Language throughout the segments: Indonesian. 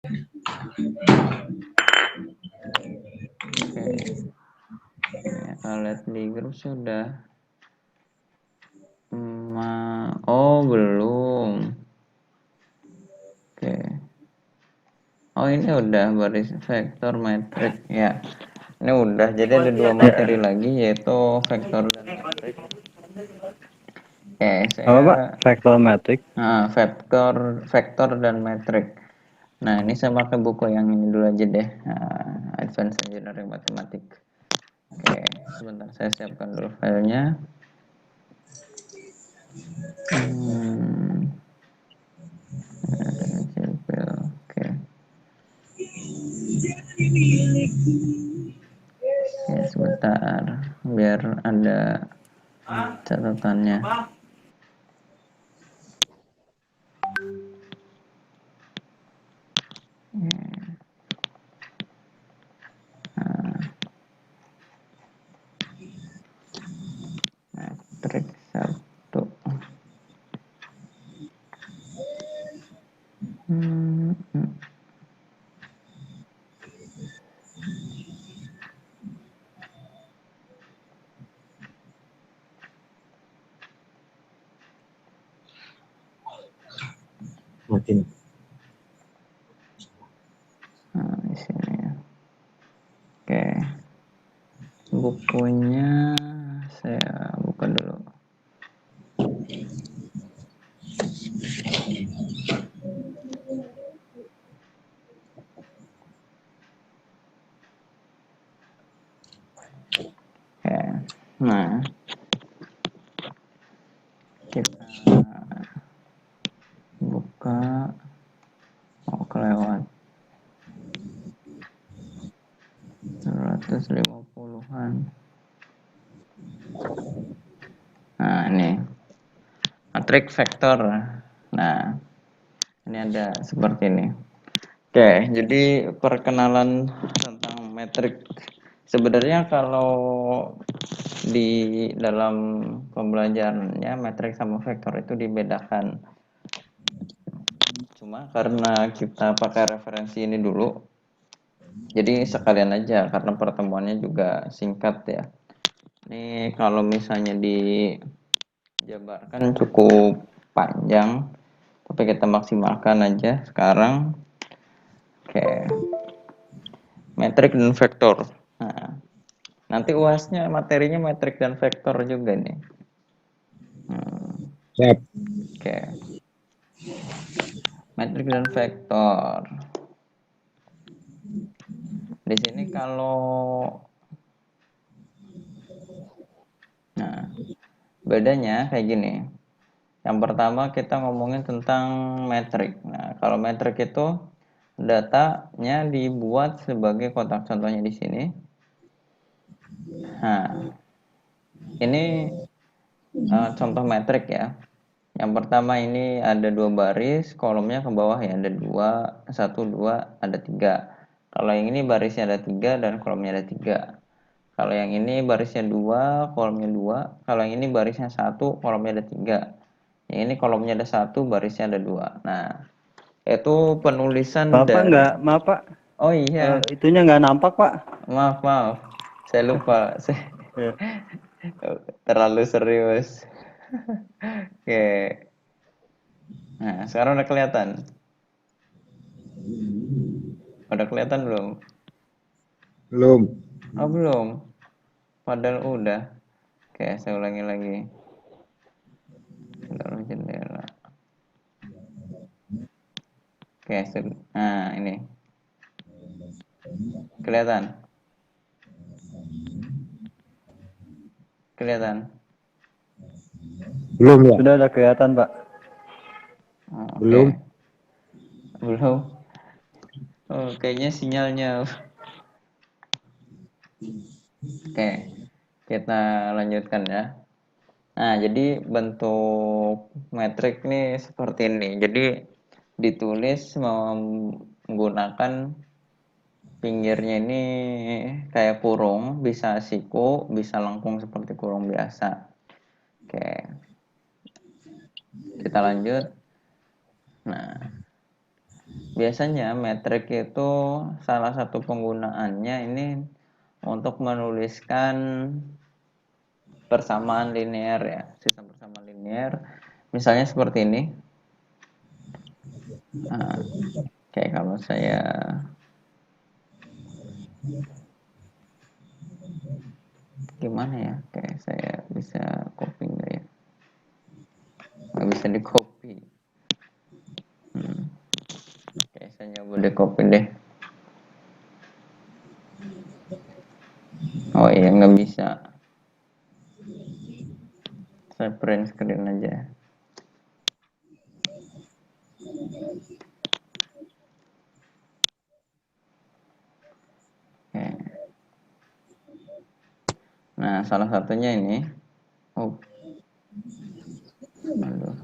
Oke. Ya, kalau lihat di grup sudah. Oh, belum. Oke. Oh, ini udah baris vektor metrik ya. Ini udah. Jadi ada dua materi lagi yaitu vektor dan metrik. Oke, Apa Pak? saya Vektor metrik. vektor dan metrik. Nah, ini saya pakai buku yang ini dulu aja deh. Advanced Engineering Mathematics. Oke, sebentar saya siapkan dulu filenya. Oke. Oke, sebentar biar ada catatannya. Metrik 1. Makin. Nah, di sini ya. Oke. Bukunya saya buka dulu. Oke. Nah, kita buka. Oh, kelewat 150-an. Nah, ini matrik vektor. Nah, ini ada seperti ini. Oke, jadi perkenalan tentang metrik. Sebenarnya kalau di dalam pembelajarannya metrik sama vektor itu dibedakan. Cuma karena kita pakai referensi ini dulu, jadi sekalian aja karena pertemuannya juga singkat ya. Ini kalau misalnya dijabarkan cukup panjang, tapi kita maksimalkan aja sekarang. Oke, metrik dan vektor. Nah, nanti UASnya materinya metrik dan vektor juga nih. Siap. Oke, metrik dan vektor. Di sini nah, bedanya kayak gini. Yang pertama kita ngomongin tentang metrik. Nah, kalau metrik itu datanya dibuat sebagai kotak, contohnya di sini. Nah, ini contoh metrik ya. Yang pertama ini ada 2 baris, kolomnya ke bawah ya ada 2, 1, 2, ada 3. Kalau yang ini barisnya ada 3 dan kolomnya ada 3. Kalau yang ini barisnya 2, kolomnya 2. Kalau yang ini barisnya 1, kolomnya ada 3. Yang ini kolomnya ada 1, barisnya ada 2. Nah, itu penulisan Bapak dari. nggak, maaf Pak, Oh iya, itunya nggak nampak Pak. maaf. Saya lupa. Saya Ya. terlalu serius. Oke. Nah, sekarang udah kelihatan. Udah kelihatan belum? Belum. Oh, belum. Padahal udah. Oke, saya ulangi lagi. Taruh jendela. Oke, nah ini. Kelihatan? Kelihatan? Belum ya? Sudah ada kelihatan Pak. Oh, oke. Belum. Belum. Oh, kayaknya sinyalnya. Oke, kita lanjutkan ya. Nah, jadi bentuk metrik nih seperti ini. Jadi ditulis menggunakan pinggirnya ini kayak kurung, bisa siku, bisa lengkung seperti kurung biasa. Oke, kita lanjut. Nah, biasanya metrik itu salah satu penggunaannya ini untuk menuliskan persamaan linear ya, sistem persamaan linear. Misalnya seperti ini. Nah, kayak kalau saya gimana ya, kayak saya bisa copy nggak ya? Nggak bisa di copy. Kayak saya nyoba di copy deh. Oh iya, nggak bisa. Saya print screen aja. Oke. Nah, salah satunya ini. Oh, aduh.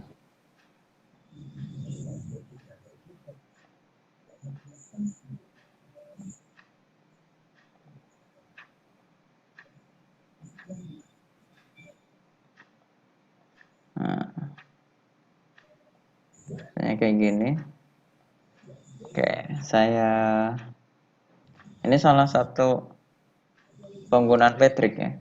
Nah, saya kayak gini. Oke, saya ini salah satu penggunaan metrik ya.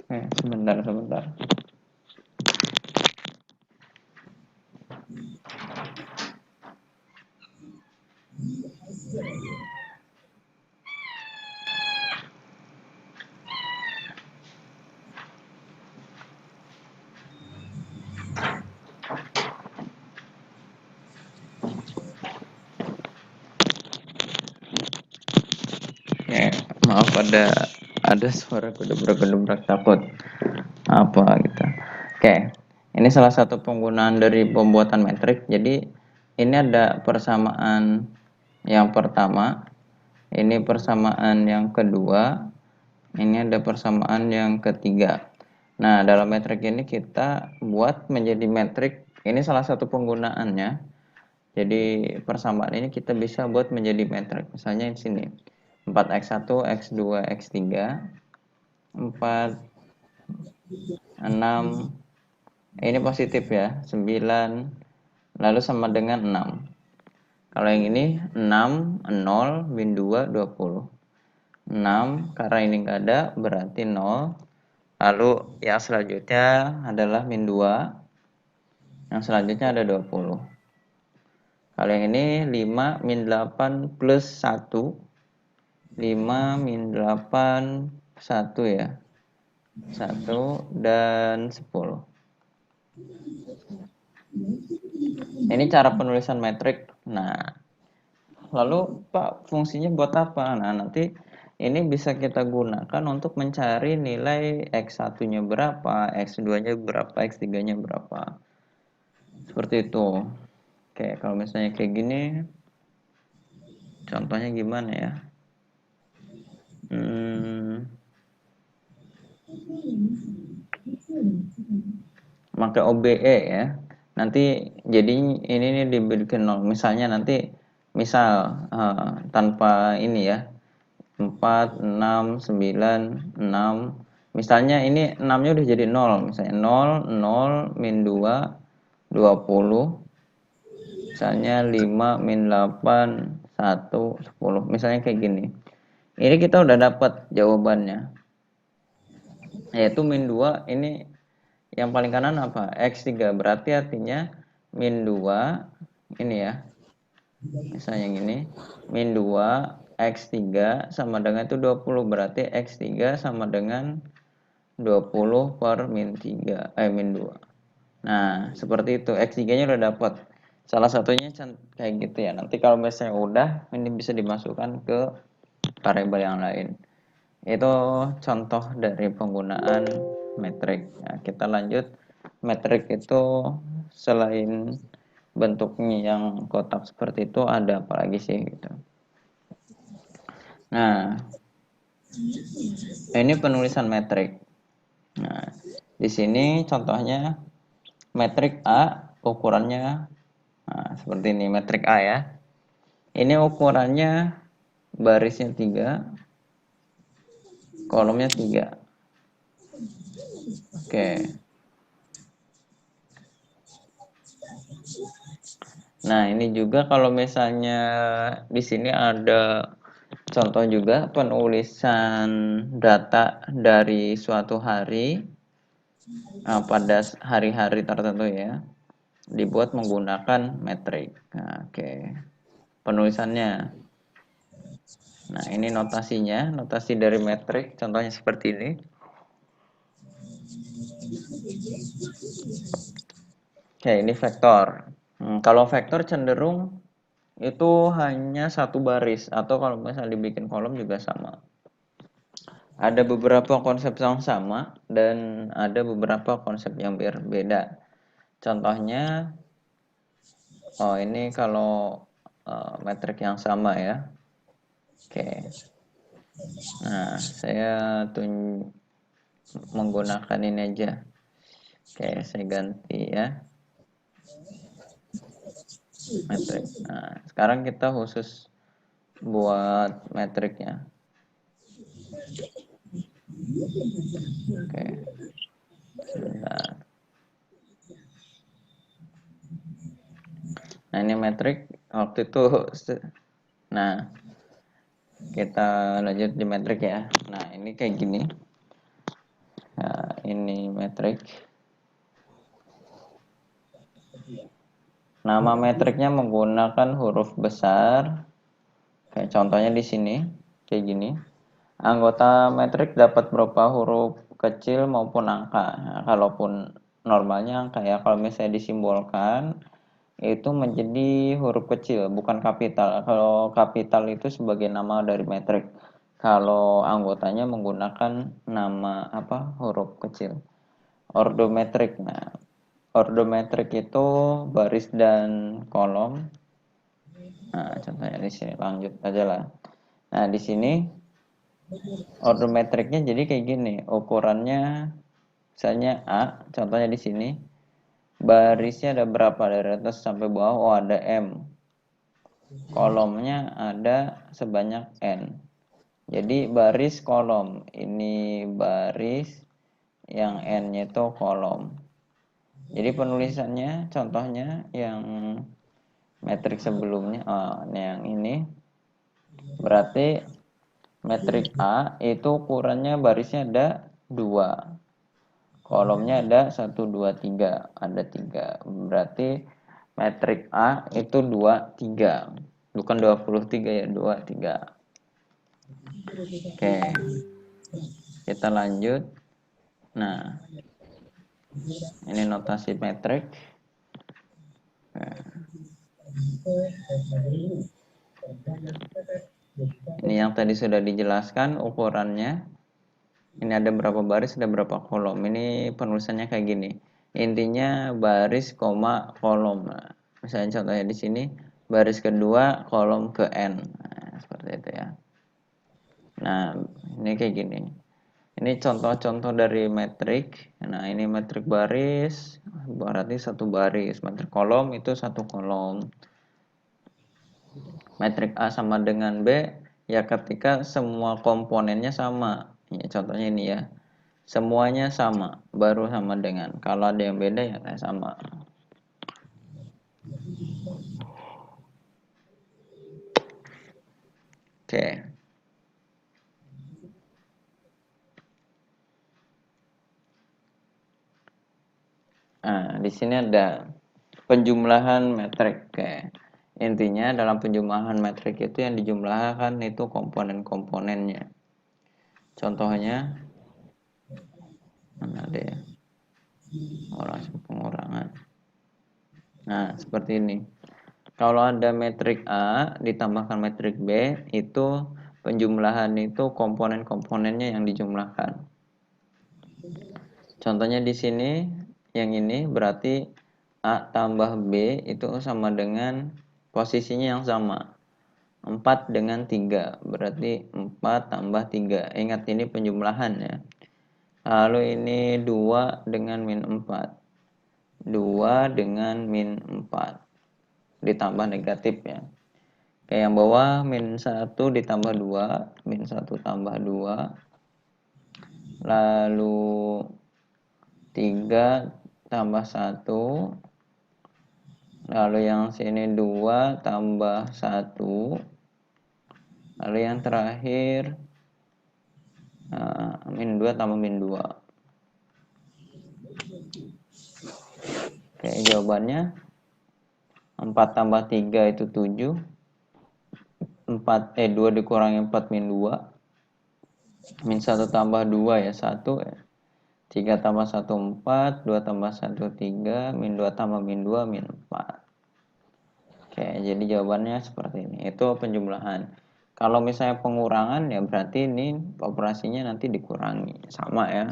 Oke, sebentar. Ya, maaf ada suara gedebrak-gedebrak takut apa gitu. Oke, ini salah satu penggunaan dari pembuatan metrik. Jadi ini ada persamaan yang pertama, ini persamaan yang kedua, ini ada persamaan yang ketiga. Nah, dalam metrik ini kita buat menjadi metrik. Ini salah satu penggunaannya. Jadi persamaan ini kita bisa buat menjadi metrik. Misalnya di sini 4x1, x2, x3, 4, 6, ini positif ya, 9, lalu sama dengan 6. Kalau yang ini 6, 0, min 2, 20. 6, karena ini enggak ada, berarti 0. Lalu yang selanjutnya adalah min 2. Yang selanjutnya ada 20. Kalau yang ini 5, min 8, plus 1. 5, min 8, 1 ya. 1 dan 10. Ini cara penulisan metrik. Nah, lalu Pak, fungsinya buat apa? Nah, nanti ini bisa kita gunakan untuk mencari nilai X1-nya berapa, X2-nya berapa, X3-nya berapa. Seperti itu. Oke, kalau misalnya kayak gini, contohnya gimana ya? Pakai OBE ya. Nanti jadi ini nih dibikin 0. Misalnya nanti misal tanpa ini ya. 4, 6, 9, 6. Misalnya ini 6-nya udah jadi 0. Misalnya 0, 0, min 2, 20. Misalnya 5, min 8, 1, 10. Misalnya kayak gini. Ini kita udah dapat jawabannya. Yaitu min 2 ini yang paling kanan apa? X3. Berarti artinya min 2 ini ya. Misalnya yang ini. Min 2 X3 sama dengan itu 20. Berarti X3 sama dengan 20 per min 3. Min 2. Nah, seperti itu. X3-nya udah dapat. Salah satunya kayak gitu ya. Nanti kalau misalnya udah, ini bisa dimasukkan ke variabel yang lain. Itu contoh dari penggunaan metrik. Nah, kita lanjut. Metrik itu selain bentuknya yang kotak seperti itu ada apa lagi sih gitu. Nah, ini penulisan metrik. Nah, di sini contohnya metrik A ukurannya seperti ini metrik A ya. Ini ukurannya barisnya 3, kolomnya 3. Oke. Nah, ini juga kalau misalnya di sini ada contoh juga penulisan data dari suatu hari pada hari-hari tertentu ya, dibuat menggunakan metrik. Nah, oke. Penulisannya. Nah, ini notasinya, notasi dari metrik, contohnya seperti ini. Oke, ini vektor. Kalau vektor cenderung itu hanya satu baris, atau kalau misalnya dibikin kolom juga sama. Ada beberapa konsep yang sama dan ada beberapa konsep yang berbeda. Contohnya, ini kalau metrik yang sama ya. Oke. Nah, saya menggunakan ini aja. Oke, saya ganti ya metrik. Nah, sekarang kita khusus buat metriknya. Oke, sebentar. Nah, ini metrik waktu itu. Nah, kita lanjut di metrik ya. Nah, ini kayak gini. Nah, ini metrik. Nama metriknya menggunakan huruf besar. Kayak contohnya di sini, kayak gini. Anggota metrik dapat berupa huruf kecil maupun angka. Nah, kalaupun normalnya angka ya, kalau misalnya disimbolkan itu menjadi huruf kecil, bukan kapital. Kalau kapital itu sebagai nama dari metrik. Kalau anggotanya menggunakan nama huruf kecil. Ordometrik. Nah, ordometrik itu baris dan kolom. Nah, contohnya di sini lanjut aja lah. Nah, di sini ordometriknya jadi kayak gini, ukurannya misalnya A, contohnya di sini barisnya ada berapa dari atas sampai bawah? Oh, ada M. Kolomnya ada sebanyak N. Jadi baris kolom, ini baris, yang N-nya itu kolom. Jadi penulisannya contohnya yang metrik sebelumnya, yang ini berarti metrik A itu ukurannya barisnya ada 2. Kolomnya ada 1, 2, 3. Ada 3. Berarti metrik A itu 2, 3. Bukan 23 ya, 2, 3. Oke. Kita lanjut. Nah, ini notasi metrik. Ini yang tadi sudah dijelaskan ukurannya. Ini ada berapa baris, ada berapa kolom. Ini penulisannya kayak gini. Intinya baris, koma, kolom. Nah, misalnya contohnya di sini baris kedua, kolom ke N. Nah, seperti itu ya. Nah, ini kayak gini. Ini contoh-contoh dari metrik. Nah, ini metrik baris, berarti satu baris. Metrik kolom itu satu kolom. Metrik A sama dengan B, ya ketika semua komponennya sama. Ya, contohnya ini ya. Semuanya sama, baru sama dengan. Kalau ada yang beda ya kayak sama. Oke. Nah, di sini ada penjumlahan metrik. Oke. Intinya dalam penjumlahan metrik itu yang dijumlahkan itu komponen-komponennya. Contohnya mana ada ya? Langsung pengurangan. Nah, seperti ini. Kalau ada metrik A ditambahkan metrik B, itu penjumlahan itu komponen-komponennya yang dijumlahkan. Contohnya di sini, yang ini berarti A tambah B itu sama dengan posisinya yang sama. 4 dengan 3, berarti 4 tambah 3. Ingat ini penjumlahan ya. Lalu ini 2 dengan min 4. 2 dengan min 4. Ditambah negatif ya. Kayak yang bawah min 1 ditambah 2, min 1 tambah 2. Lalu 3 tambah 1, lalu yang sini 2 tambah 1, lalu yang terakhir min 2 tambah min 2. Oke, jawabannya 4 tambah 3 itu 7. 2 dikurangi 4 min 2. Min 1 tambah 2 ya 1 ya. 3 tambah 1 4, 2 tambah 1 3, min 2 tambah min 2 min 4. Oke, jadi jawabannya seperti ini. Itu penjumlahan. Kalau misalnya pengurangan ya berarti ini operasinya nanti dikurangi. Sama ya.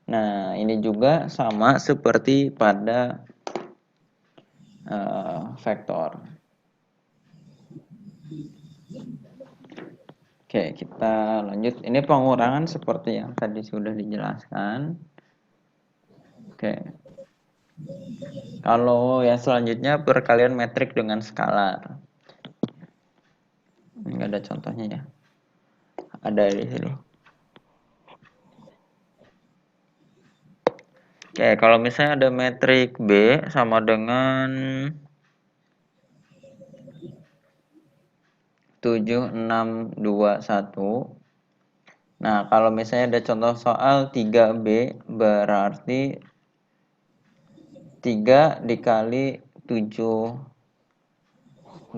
Nah, ini juga sama seperti pada vektor. Oke, kita lanjut. Ini pengurangan seperti yang tadi sudah dijelaskan. Oke. Kalau yang selanjutnya perkalian metrik dengan skalar. Ini nggak ada contohnya ya. Ada di sini. Oke, kalau misalnya ada metrik B sama dengan 7, 6, 2, 1. Nah, kalau misalnya ada contoh soal 3B berarti 3 dikali 7, 2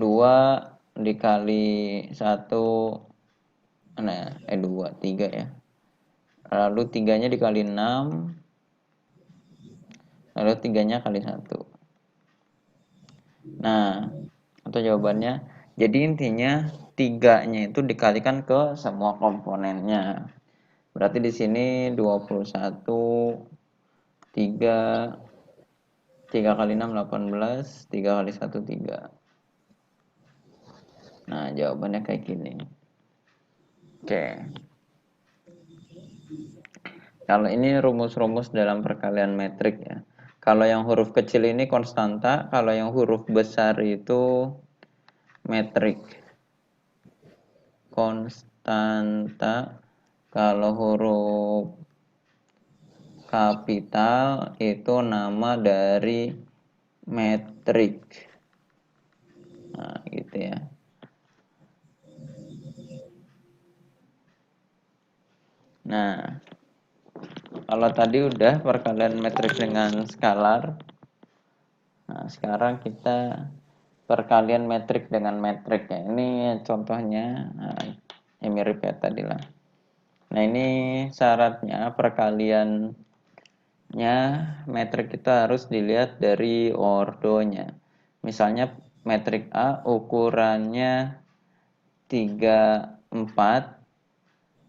dikali 1, nah, 2, 3 ya. Lalu 3-nya dikali 6, lalu 3-nya kali 1. Nah, atau jawabannya, jadi intinya 3-nya itu dikalikan ke semua komponennya. Berarti di sini 21, 3, 3 kali 6, 18, 3 kali 1, 3. Nah, jawabannya kayak gini. Oke. Kalau ini rumus-rumus dalam perkalian metrik ya. Kalau yang huruf kecil ini konstanta, kalau yang huruf besar itu metrik. Konstanta, kalau huruf kapital itu nama dari metrik. Nah, gitu ya. Nah, kalau tadi udah perkalian metrik dengan skalar. Nah, sekarang kita perkalian metrik dengan metrik ya. Ini contohnya, ini mirip ya tadi lah. Nah, ini syaratnya perkaliannya metrik kita harus dilihat dari ordonya. Misalnya metrik A ukurannya 3, 4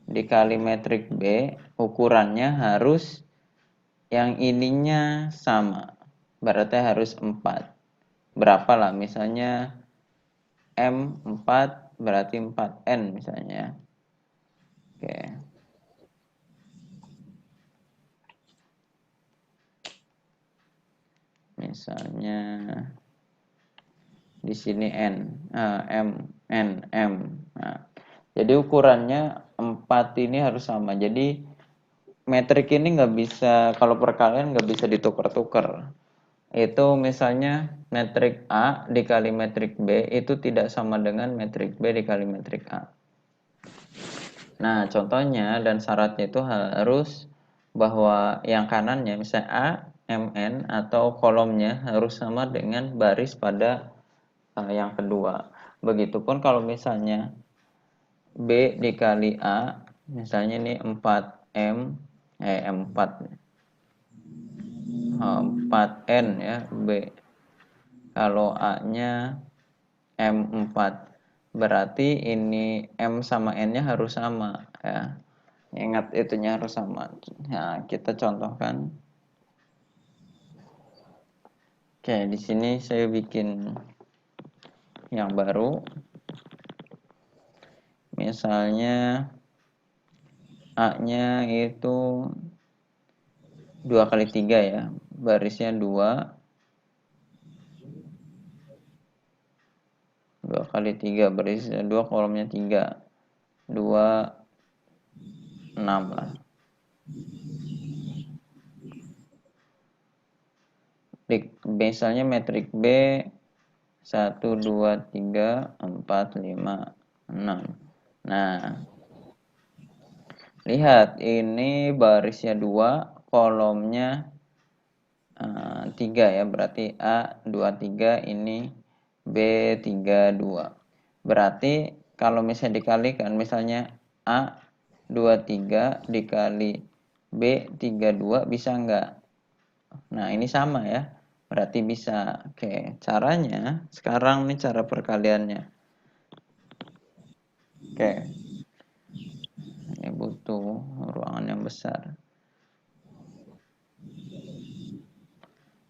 dikali metrik B ukurannya harus yang ininya sama, berarti harus 4. Berapa lah, misalnya M4 berarti 4N misalnya. Oke. Misalnya di sini N, M. Nah, jadi ukurannya 4 ini harus sama. Jadi metrik ini nggak bisa, kalau perkalian nggak bisa ditukar-tukar. Itu misalnya metrik A dikali metrik B itu tidak sama dengan metrik B dikali metrik A. Nah, contohnya dan syaratnya itu harus bahwa yang kanannya misalnya A, MN atau kolomnya harus sama dengan baris pada yang kedua. Begitupun kalau misalnya B dikali A, misalnya ini 4M, 4N ya, B. Kalau A-nya M4, berarti ini M sama N-nya harus sama ya. Ingat itunya harus sama. Nah, kita contohkan. Oke, di sini saya bikin yang baru. Misalnya A-nya itu 2 kali 3 ya. Barisnya 2. 2 kali 3, barisnya 2, kolomnya 3. 2, 6 lah. Misalnya metrik B 1, 2, 3, 4, 5, 6. Nah, lihat ini barisnya 2, kolomnya 3 ya, berarti A 23, ini B 32. Berarti kalau misalnya dikalikan, misalnya A 23 dikali B 32 bisa enggak? Nah, ini sama ya. Berarti bisa. Oke, caranya sekarang nih cara perkaliannya. Oke. Ini butuh ruangan yang besar.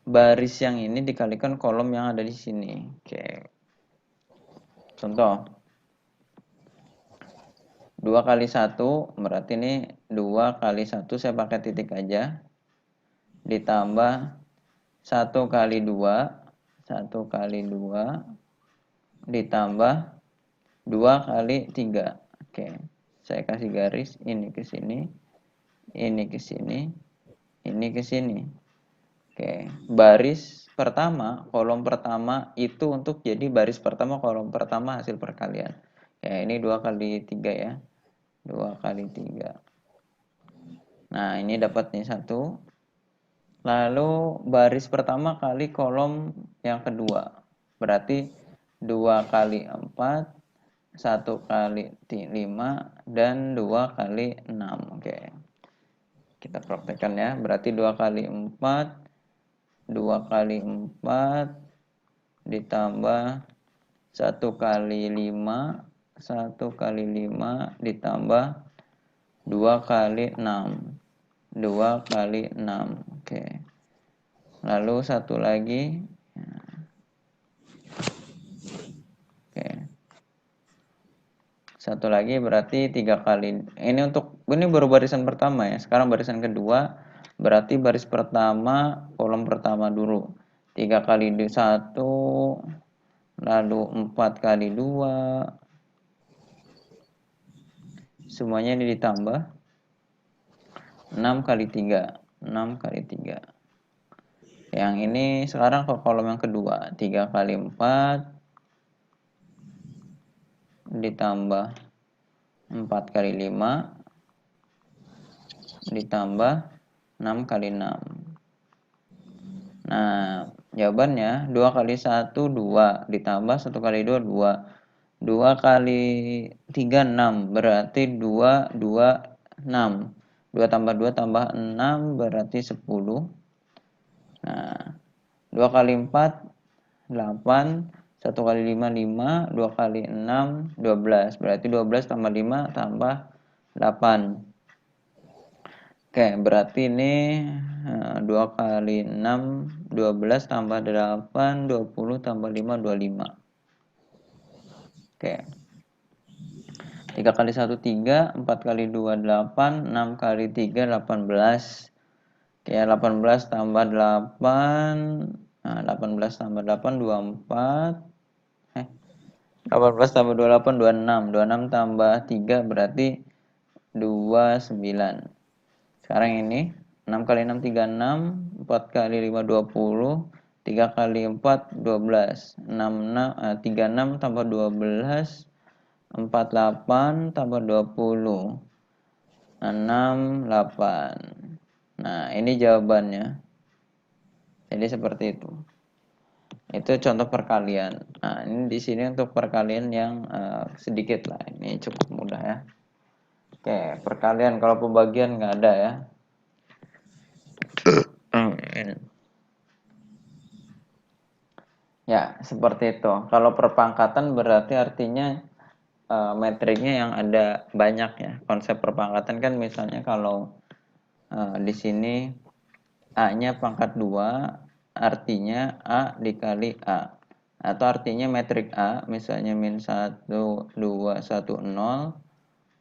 Baris yang ini dikalikan kolom yang ada di sini. Oke. Contoh. 2 kali 1 berarti ini 2 kali 1 saya pakai titik aja. Ditambah 1 kali 2. 1 kali 2. Ditambah 2 kali 3. Oke. Saya kasih garis ini ke sini. Ini ke sini. Ini ke sini. Oke. Baris pertama, kolom pertama itu untuk jadi baris pertama, kolom pertama hasil perkalian. Ya, ini 2 kali 3 ya. 2 kali 3. Nah, ini dapat nih 1. Lalu baris pertama kali kolom yang kedua. Berarti 2 kali 4, 1 kali 5, dan 2 kali 6. Oke. Kita praktekkan ya. Berarti 2 kali 4, 2 kali 4, ditambah 1 kali 5, 1 kali 5 ditambah 2 kali 6. 2 kali 6. Oke. Lalu satu lagi. Oke. Satu lagi berarti 3 kali. Ini baru barisan pertama ya. Sekarang barisan kedua. Berarti baris pertama, kolom pertama dulu. 3 kali 1, lalu 4 kali 2. Semuanya ini ditambah 6 kali 3. 6 kali 3. Yang ini sekarang ke kolom yang kedua. 3 kali 4 ditambah 4 kali 5 ditambah 6 kali 6. Nah, jawabannya 2 kali 1 2 ditambah 1 kali 2 2. 2 kali 3 6 berarti 2 2 6. 2 tambah 2 tambah 6 berarti 10. Nah, 2 kali 4 8, 1 kali 5 5, 2 kali 6 12. Berarti 12 tambah 5 tambah 8. Oke, berarti ini 2 kali 6 12 tambah 8 20 tambah 5 25. Oke. 3 kali 1 3, 4 kali 2 8, 6 kali 3 18. Oke, 18 tambah 8, nah 18 tambah 8 24. 18 tambah 28 26. 26 tambah 3 berarti 29. Sekarang ini 6 kali 6 36, 4 kali 5 20, 3 kali 4 12. 36 tambah 12 48 tambah 20. 68. Nah, ini jawabannya. Jadi seperti itu. Itu contoh perkalian. Nah, ini di sini untuk perkalian yang sedikit lah. Ini cukup mudah ya. Oke, perkalian kalau pembagian nggak ada ya. Ya, seperti itu. Kalau perpangkatan berarti artinya metriknya yang ada banyak ya. Konsep perpangkatan kan misalnya kalau di sini A-nya pangkat 2, artinya A dikali A. Atau artinya metrik A, misalnya min 1, 2, 1, 0,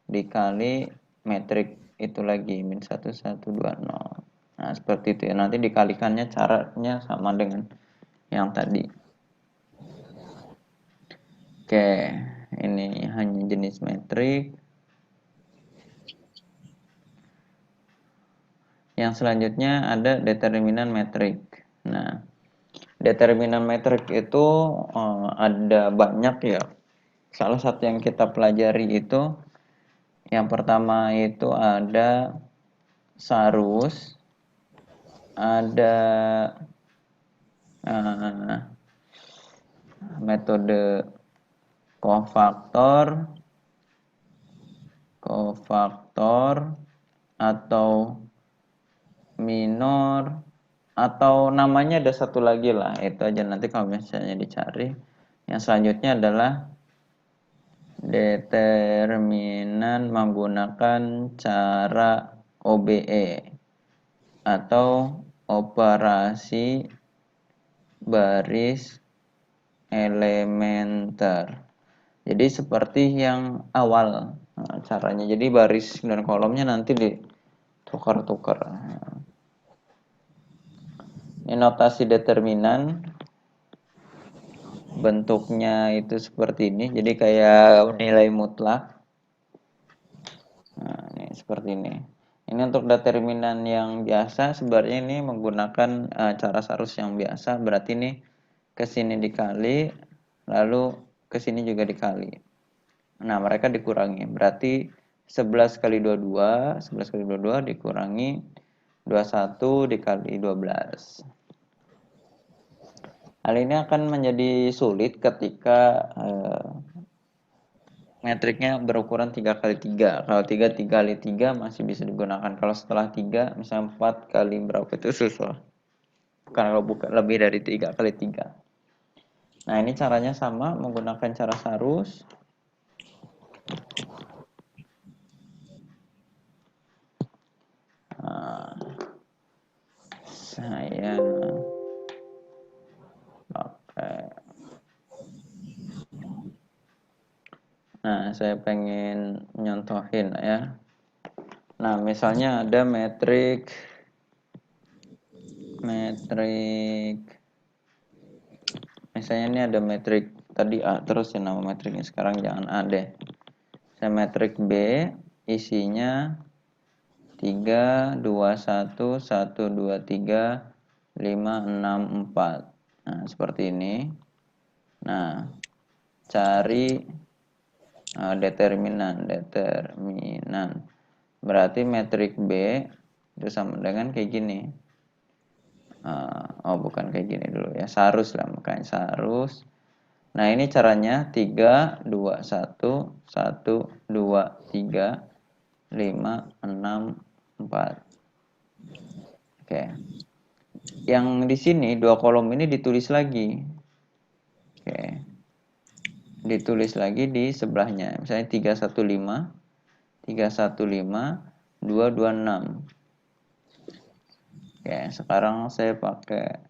dikali metrik itu lagi, min 1, 1, 2, 0. Nah, seperti itu ya. Nanti dikalikannya caranya sama dengan yang tadi. Oke, ini hanya jenis metrik. Yang selanjutnya ada determinan metrik. Nah, Determinan metrik itu ada banyak ya. Salah satu yang kita pelajari itu yang pertama itu ada sarus, ada eh, metode kofaktor, atau minor, atau namanya ada satu lagi lah, itu aja nanti kalau misalnya dicari. Yang selanjutnya adalah determinan menggunakan cara OBE atau operasi baris elementer. Jadi seperti yang awal caranya. Jadi baris dan kolomnya nanti ditukar-tukar. Ini notasi determinan. Bentuknya itu seperti ini. Jadi kayak nilai mutlak. Nah, ini seperti ini. Ini untuk determinan yang biasa. Sebenarnya ini menggunakan cara sarus yang biasa. Berarti ini ke sini dikali, lalu ke sini juga dikali. Nah, mereka dikurangi. Berarti 11 kali 22, 11 kali 22 dikurangi 21 dikali 12. Hal ini akan menjadi sulit ketika metriknya berukuran 3 kali 3. Kalau 3 kali 3 masih bisa digunakan. Kalau setelah 3, misalnya 4 kali berapa itu susah. Kalau bukan lebih dari 3 kali 3. Nah, ini caranya sama, menggunakan cara sarus. Saya pakai. Nah, saya pengen nyontohin ya. Nah, misalnya ada metrik misalnya ini ada metrik tadi A terus ya nama metriknya, sekarang jangan A deh. Saya metrik B isinya 3 2 1 1 2 3 5 6 4. Nah, seperti ini. Nah, cari determinan. Berarti metrik B itu sama dengan kayak gini. Bukan kayak gini dulu ya. Sarus lah, makanya sarus. Nah, ini caranya 3 2 1 1 2 3 5 6 4. Oke. Yang di sini dua kolom ini ditulis lagi. Oke. Ditulis lagi di sebelahnya. Misalnya 315 226. Oke, sekarang saya pakai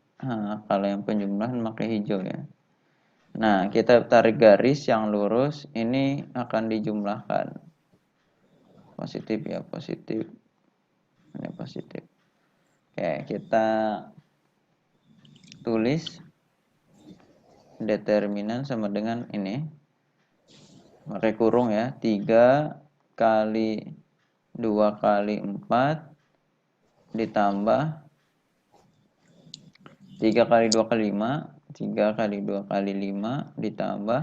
kalau yang penjumlahan pakai hijau ya. Nah, kita tarik garis yang lurus, ini akan dijumlahkan. Positif ya, positif. Ini positif. Oke, kita tulis determinan sama dengan ini. Pakai kurung ya, 3 kali 2 kali 4 ditambah 3 kali 2 kali 5, 3 kali 2 kali 5 ditambah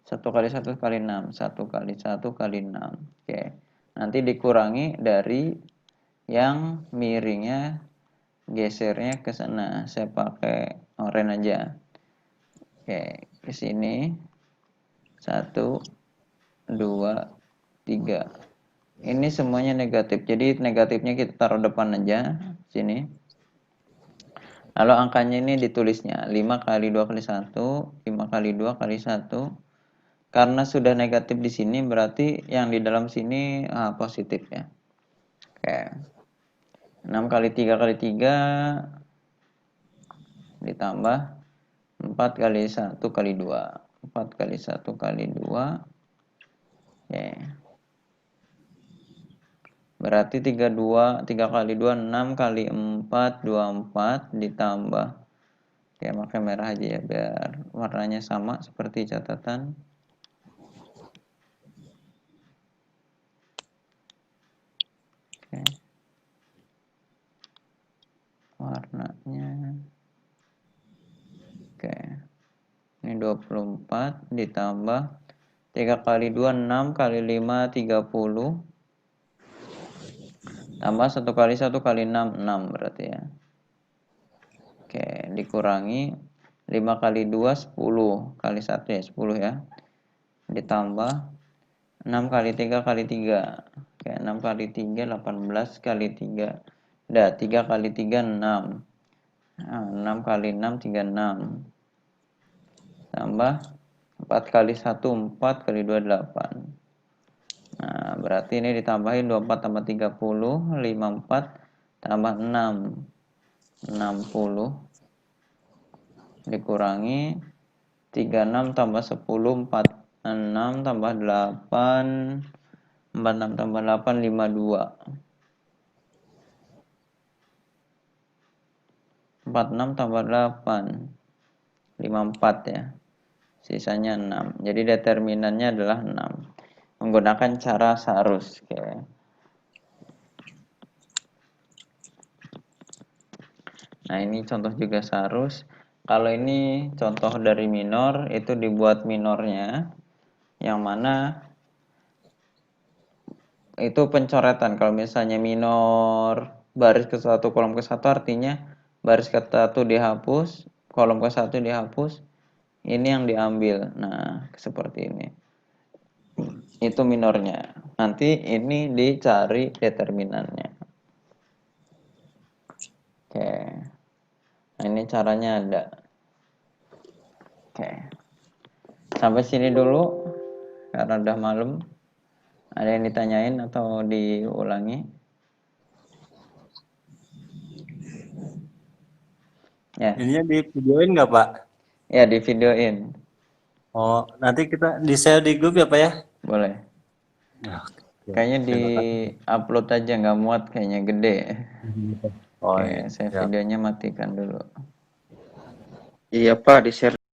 1 kali 1 kali 6, 1 kali 1 kali 6. Oke. Nanti dikurangi dari yang miringnya, gesernya ke sana. Saya pakai oranye aja. Oke, ke sini 1 2 3. Ini semuanya negatif. Jadi negatifnya kita taruh depan aja sini. Lalu angkanya ini ditulisnya 5 kali 2 kali 1, 5 kali 2 kali 1. Karena sudah negatif di sini berarti yang di dalam sini positif ya. Oke. 6 kali 3 kali 3 ditambah 4 kali 1 kali 2. 4 kali 1 kali 2. Oke. Berarti 3 kali 2 6 kali 4 24 ditambah. Oke, pakai merah aja ya biar warnanya sama seperti catatan. Oke. Warnanya 24 ditambah 3 kali 2 6 kali 5 30 tambah 1 kali 1 kali 6 6 berarti ya. Oke, dikurangi 5 kali 2 10 kali 1 ya 10 ya. Ditambah 6 kali 3 kali 3. Oke, 6 kali 3 18 kali 3. Udah 3 kali 3 6. Nah, 6 kali 6 36. Tambah 4 kali 1 4 kali 2 8. Nah, berarti ini ditambahin 24 tambah 30 54 tambah 6 60 dikurangi 36 tambah 10 46 tambah 8 46 tambah 8 52 46 tambah 8 54 ya. Sisanya 6. Jadi determinannya adalah 6. Menggunakan cara sarus. Oke. Nah, ini contoh juga sarus. Kalau ini contoh dari minor, itu dibuat minornya yang mana itu pencoretan. Kalau misalnya minor baris ke satu kolom ke satu artinya baris ke satu dihapus, kolom ke satu dihapus, ini yang diambil. Nah, seperti ini. Itu minornya. Nanti ini dicari determinannya. Oke. Nah, ini caranya ada. Oke. Sampai sini dulu karena udah malam. Ada yang ditanyain atau diulangi? Ya, Ininya di videoin nggak, Pak? ya di videoin. Oh, nanti kita di-share di grup ya, Pak ya? Boleh. Nah, Kayaknya di terima kasih. upload aja nggak muat kayaknya gede. Oh Oke, iya. saya Siap. videonya matikan dulu. Iya Pak, di-share